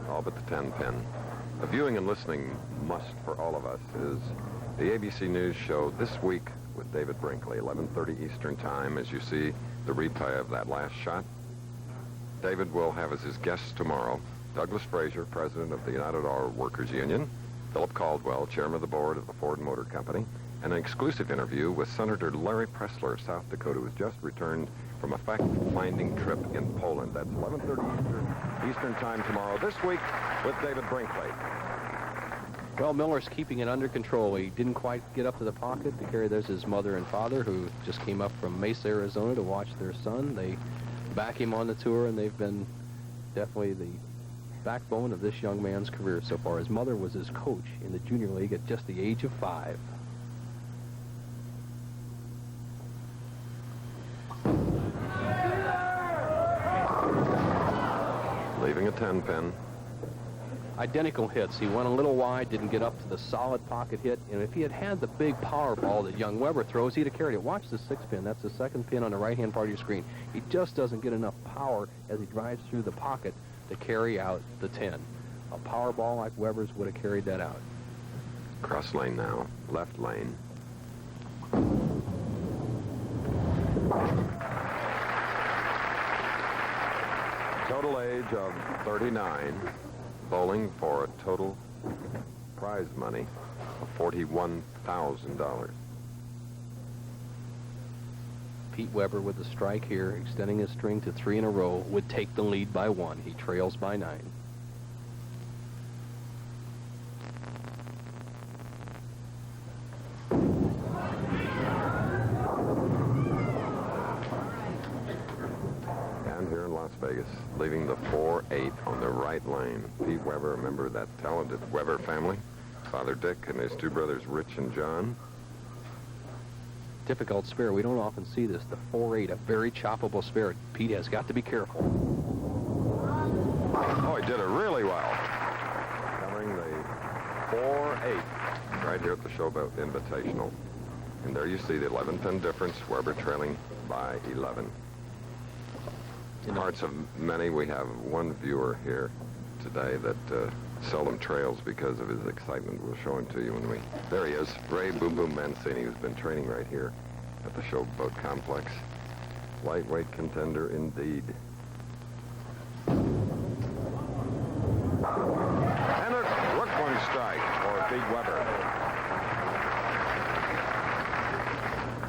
All but the 10 pin. A viewing and listening must for all of us is the ABC News show This Week with David Brinkley, 11:30 Eastern Time, as you see the replay of that last shot. David will have as his guests tomorrow Douglas Frazier, president of the United Auto Workers Union, Philip Caldwell, chairman of the board of the Ford Motor Company, and an exclusive interview with Senator Larry Pressler of South Dakota, who has just returned from a fact-finding trip in Poland. That's 11:30 Eastern Time tomorrow. This Week with David Brinkley. Well, Miller's keeping it under control. He didn't quite get up to the pocket to carry. There's his mother and father, who just came up from Mesa, Arizona to watch their son. They back him on the tour, and they've been definitely the backbone of this young man's career so far. His mother was his coach in the junior league at just the age of 5. Leaving a 10 pin. Identical hits. He went a little wide, didn't get up to the solid pocket hit, and if he had had the big power ball that young Weber throws, he'd have carried it. Watch the 6 pin. That's the 2nd pin on the right-hand part of your screen. He just doesn't get enough power as he drives through the pocket to carry out the 10. A power ball like Weber's would have carried that out. Cross lane now. Left lane. average of 39, bowling for a total prize money of $41,000. Pete Weber with the strike here, extending his string to 3 in a row, would take the lead by 1. He trails by 9. And here in Las Vegas, leaving the 4-8 on the right lane. Pete Weber, a member of that talented Weber family. Father Dick and his 2 brothers, Rich and John. Difficult spare. We don't often see this. The 4-8, a very choppable spare. Pete has got to be careful. Oh, he did it really well. Covering the 4-8 right here at the Showboat Invitational. And there you see the 11-pin difference. Weber trailing by 11. In the hearts of many, we have one viewer here today that seldom trails because of his excitement. We'll show him to you when we... There he is, Ray Boom Boom Mancini, who's been training right here at the Showboat Complex. Lightweight contender indeed. And a rook-one strike for Pete Weber.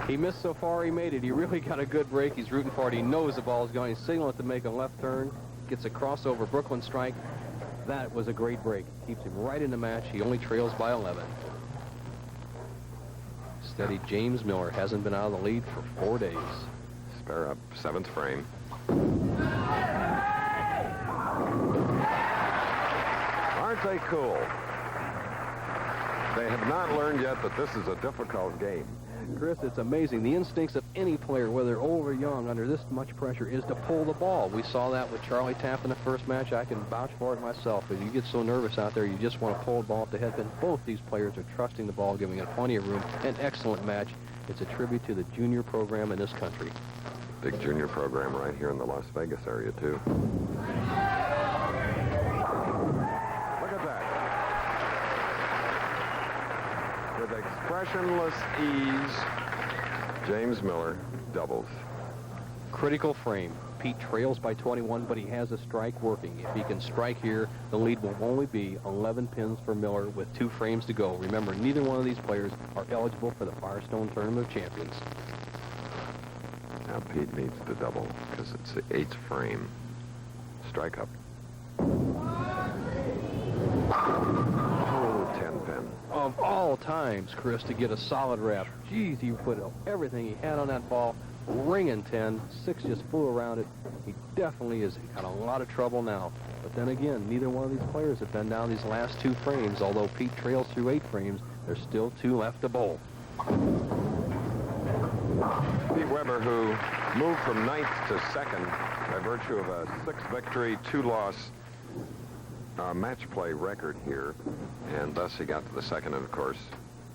He missed so far, he made it. He really got a good break. He's rooting for it. He knows the ball's going. He's signaling to make a left turn. Gets a crossover Brooklyn strike. That was a great break. Keeps him right in the match. He only trails by 11. Steady James Miller hasn't been out of the lead for 4 days. Spare up, 7th frame. Aren't they cool? They have not learned yet that this is a difficult game. Chris, it's amazing. The instincts of any player, whether old or young, under this much pressure, is to pull the ball. We saw that with Charlie Tapp in the first match. I can vouch for it myself. If you get so nervous out there, you just want to pull the ball off the headpin. Both these players are trusting the ball, giving it plenty of room. An excellent match. It's a tribute to the junior program in this country. Big junior program right here in the Las Vegas area, too. Look at that. With expressionless ease, James Miller doubles. Critical frame. Pete trails by 21, but he has a strike working. If he can strike here, the lead will only be 11 pins for Miller with 2 frames to go. Remember, neither one of these players are eligible for the Firestone Tournament of Champions. Now Pete needs to double because it's the 8th frame. Strike up. Oh, 10 pin. Of all times, Chris, to get a solid wrap. Geez, he put everything he had on that ball. Ringing 10. 6 just flew around it. He definitely has got a lot of trouble now. But then again, neither one of these players have been down these last 2 frames. Although Pete trails through 8 frames, there's still 2 left to bowl. Pete Weber, who moved from 9th to 2nd by virtue of a 6-victory, 2-loss match play record here, and thus he got to the 2nd, and of course,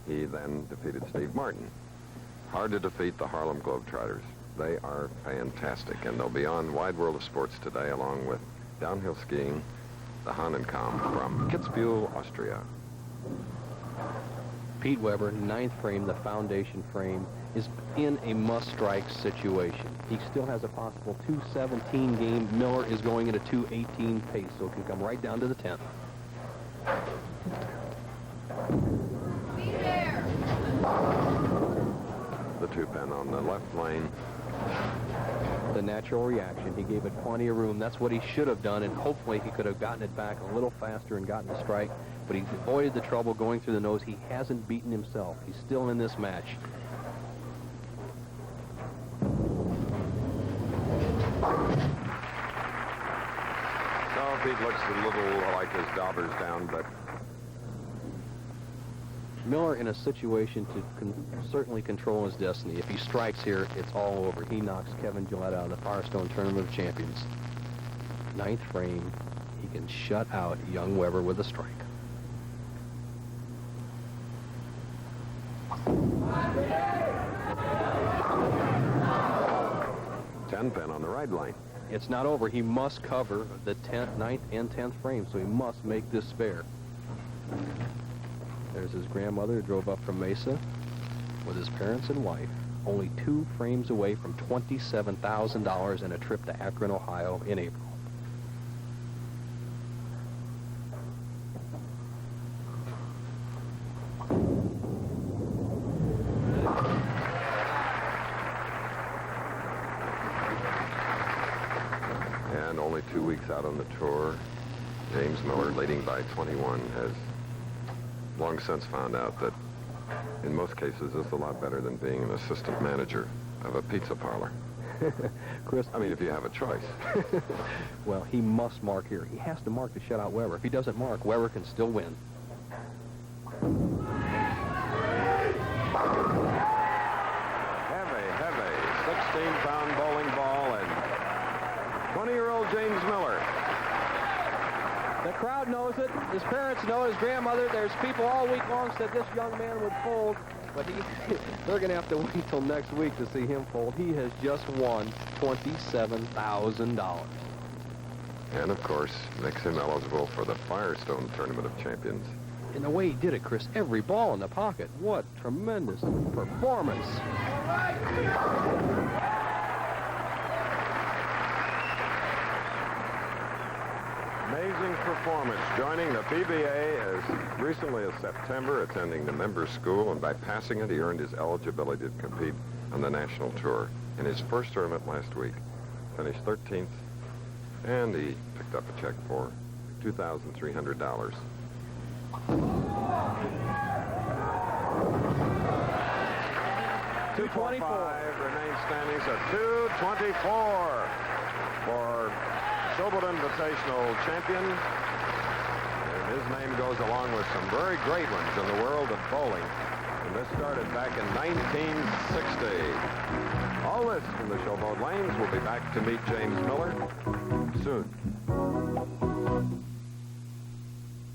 he then defeated Steve Martin. Hard to defeat the Harlem Globetrotters. They are fantastic, and they'll be on Wide World of Sports today, along with downhill skiing, the Huntington from Kitzbühel, Austria. Pete Weber, 9th frame, the foundation frame, is in a must-strike situation. He still has a possible 2:17 game. Miller is going at a 2:18 pace, so it can come right down to the 10th. The 2-pin on the left lane. The natural reaction. He gave it plenty of room. That's what he should have done, and hopefully he could have gotten it back a little faster and gotten the strike, but he avoided the trouble going through the nose. He hasn't beaten himself. He's still in this match. So Pete looks a little like his dauber's down, but Miller in a situation to certainly control his destiny. If he strikes here, it's all over. He knocks Kevin Gillette out of the Firestone Tournament of Champions. 9th frame, he can shut out young Weber with a strike. Ten-pin on the right line. It's not over. He must cover the 10th, 9th, and 10th frame, so he must make this spare. There's his grandmother who drove up from Mesa with his parents and wife, only 2 frames away from $27,000 and a trip to Akron, Ohio in April. out on the tour. James Miller, leading by 21, has long since found out that in most cases it's a lot better than being an assistant manager of a pizza parlor. Chris, I mean, if you have a choice. Well, he must mark here. He has to mark to shut out Weber. If he doesn't mark, Weber can still win. Heavy 16-pound bowling ball and 20-year-old James Miller. The crowd knows it. His parents know it. His grandmother. There's people all week long said this young man would fold, but they're going to have to wait till next week to see him fold. He has just won $27,000. And, of course, makes him eligible for the Firestone Tournament of Champions. And the way he did it, Chris, every ball in the pocket. What tremendous performance. Amazing performance. Joining the PBA as recently as September, attending the members' school, and by passing it, he earned his eligibility to compete on the national tour. In his first tournament last week, finished 13th, and he picked up a check for $2,300. $225 remains standings at $224 for Showboat Invitational champion. And his name goes along with some very great ones in the world of bowling. And this started back in 1960. All this from the Showboat Lanes. We'll be back to meet James Miller soon.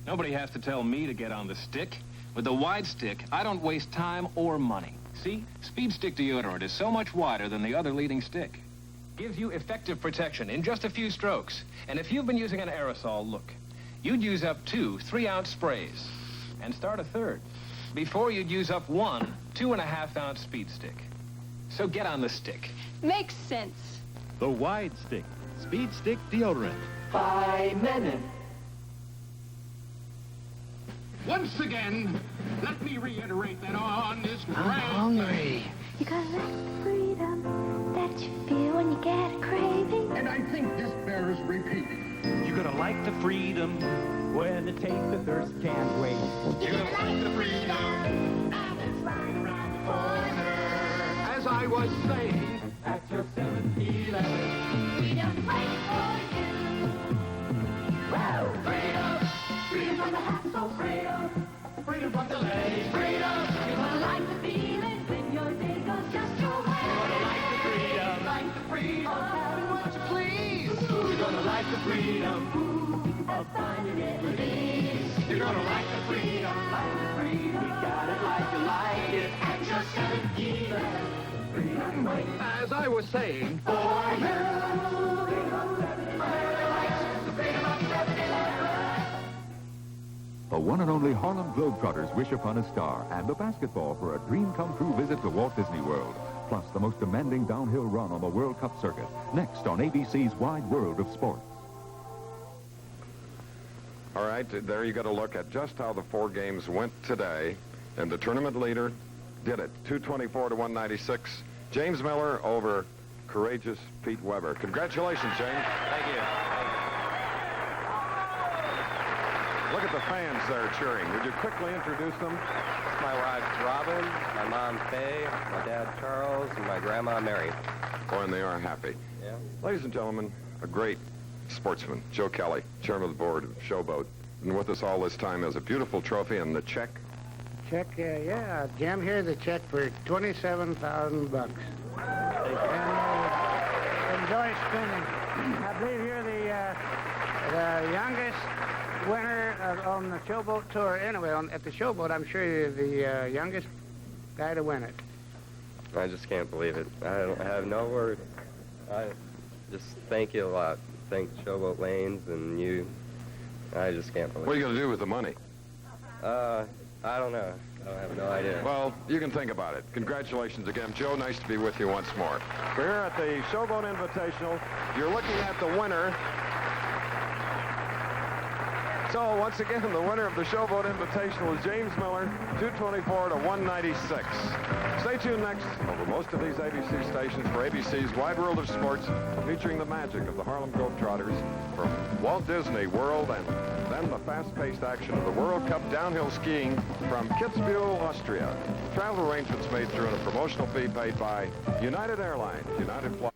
Nobody has to tell me to get on the stick. With the wide stick, I don't waste time or money. See, Speed Stick deodorant is so much wider than the other leading stick. Gives you effective protection in just a few strokes. And if you've been using an aerosol, look, you'd use up 2 3-ounce sprays and start a third before you'd use up 1 2.5-ounce Speed Stick. So get on the stick. Makes sense. The wide stick, Speed Stick deodorant. By Minn. Once again, let me reiterate that on this grand... hungry. You got that freedom that you feel when you get a craving. And I think this bears repeating. You're gonna like the freedom when the taste of thirst can't wait. You're gonna like the freedom now that's right around the corner. As I was saying, At your 7-Eleven. Freedom waiting for you. Wow, freedom. Freedom from the hassle, freedom. Freedom from delay, freedom. You're gonna like the feeling when your day goes just your way. You're gonna like the freedom. Like the freedom. Of having what you please. You're gonna like the freedom. Of finding it with ease. You're gonna like the freedom. Like the freedom. You got it like you like it. At your 7-Eleven. Freedom wait. As I was saying, For you. America likes the freedom of 7-Eleven. The one and only Harlem Globetrotters wish upon a star and a basketball for a dream-come-true visit to Walt Disney World. Plus the most demanding downhill run on the World Cup circuit. Next on ABC's Wide World of Sport. All right, there you got a look at just how the 4 games went today. And the tournament leader did it, 224 to 196. James Miller over courageous Pete Weber. Congratulations, James. Thank you. Look at the fans there cheering. Would you quickly introduce them? My wife, Robin, my mom, Faye, my dad, Charles, and my grandma, Mary. Boy, and they are happy. Yeah. Ladies and gentlemen, a great sportsman, Joe Kelly, chairman of the board of Showboat, and with us all this time has a beautiful trophy and the check. Check, yeah, Jim, here's a check for $27,000. And enjoy spending. I believe you're the youngest winner on the Showboat Tour. Anyway, at the Showboat, I'm sure you're the youngest guy to win it. I just can't believe it. I have no words. I just thank you a lot. Thank Showboat Lanes and you. I just can't believe it. What are you going to do with the money? I don't know. I have no idea. Well, you can think about it. Congratulations again. Joe, nice to be with you once more. We're here at the Showboat Invitational. You're looking at the winner. So once again, the winner of the Showboat Invitational is James Miller, 224 to 196. Stay tuned next over most of these ABC stations for ABC's Wide World of Sports, featuring the magic of the Harlem Globetrotters from Walt Disney World, and then the fast-paced action of the World Cup downhill skiing from Kitzbühel, Austria. Travel arrangements made through a promotional fee paid by United Airlines, United Flight.